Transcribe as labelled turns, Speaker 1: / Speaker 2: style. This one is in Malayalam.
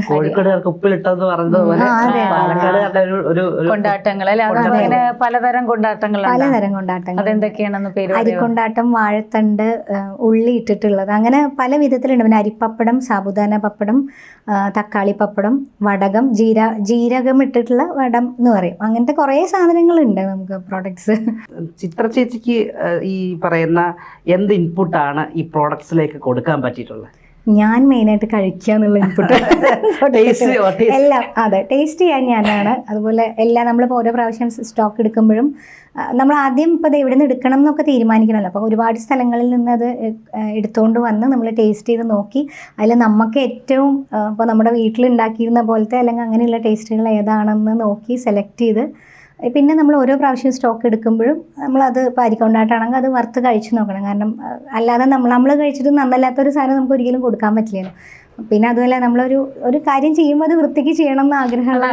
Speaker 1: കോഴിക്കോടുകാർക്ക് ഉപ്പിലിട്ടെന്ന് പറഞ്ഞതുപോലെ പാലക്കാടുകാരുടെ ഒരു
Speaker 2: കൊണ്ടാട്ടങ്ങൾ അല്ലെ? അങ്ങനെ പലതരം കൊണ്ടാട്ടങ്ങളാണ്.
Speaker 3: പലതരം കൊണ്ടാട്ടങ്ങൾ.
Speaker 2: അതെന്തൊക്കെയാണെന്ന് പേര്?
Speaker 3: അരിക്കൊണ്ടാട്ടം, വാഴത്തണ്ട്, ഉള്ളി ഇട്ടിട്ടുള്ളത്, അങ്ങനെ പല വിധത്തിലുണ്ട്. പിന്നെ അരിപ്പപ്പടം, സാബുദാന പപ്പടം, തക്കാളി പപ്പടം, വടകം, ജീരകം ഇട്ടിട്ടുള്ള വടം എന്ന് പറയും. അങ്ങനത്തെ കുറേ സാധനങ്ങളുണ്ട് നമുക്ക് പ്രോഡക്ട്സ്.
Speaker 1: ചിത്ര ചേച്ചിക്ക് ഈ പറയുന്ന എന്ത് ഇൻപുട്ടാണ് ഈ പ്രോഡക്ട്സിലേക്ക് കൊടുക്കാൻ പറ്റിയിട്ടുള്ളത്?
Speaker 3: ഞാൻ മെയിനായിട്ട് കഴിക്കുക എന്നുള്ള ഇൻപുട്ട് എല്ലാം. അതെ, ടേസ്റ്റ് ചെയ്യാൻ ഞാനാണ്. അതുപോലെ എല്ലാം നമ്മളിപ്പോൾ ഓരോ പ്രാവശ്യം സ്റ്റോക്ക് എടുക്കുമ്പോഴും നമ്മൾ ആദ്യം ഇപ്പോൾ എവിടെ നിന്ന് എടുക്കണം എന്നൊക്കെ തീരുമാനിക്കണമല്ലോ. അപ്പോൾ ഒരുപാട് സ്ഥലങ്ങളിൽ നിന്ന് അത് എടുത്തുകൊണ്ട് വന്ന് നമ്മൾ ടേസ്റ്റ് ചെയ്ത് നോക്കി അതിൽ നമുക്ക് ഏറ്റവും ഇപ്പോൾ നമ്മുടെ വീട്ടിലുണ്ടാക്കിയിരുന്ന പോലത്തെ അല്ലെങ്കിൽ അങ്ങനെയുള്ള ടേസ്റ്റുകൾ ഏതാണെന്ന് നോക്കി സെലക്ട് ചെയ്ത് പിന്നെ നമ്മൾ ഓരോ പ്രാവശ്യം സ്റ്റോക്ക് എടുക്കുമ്പോഴും നമ്മളത് ഇപ്പോൾ അരിക്കൊണ്ടാട്ടാണെങ്കിൽ അത് വറുത്ത് കഴിച്ച് നോക്കണം. കാരണം അല്ലാതെ നമ്മൾ കഴിച്ചിട്ട് നന്നല്ലാത്തൊരു സാധനം നമുക്ക് ഒരിക്കലും കൊടുക്കാൻ പറ്റില്ലല്ലോ. പിന്നെ അതുപോലെ നമ്മളൊരു കാര്യം ചെയ്യുമ്പോൾ അത് വൃത്തിക്ക് ചെയ്യണം എന്ന് ആഗ്രഹമുള്ള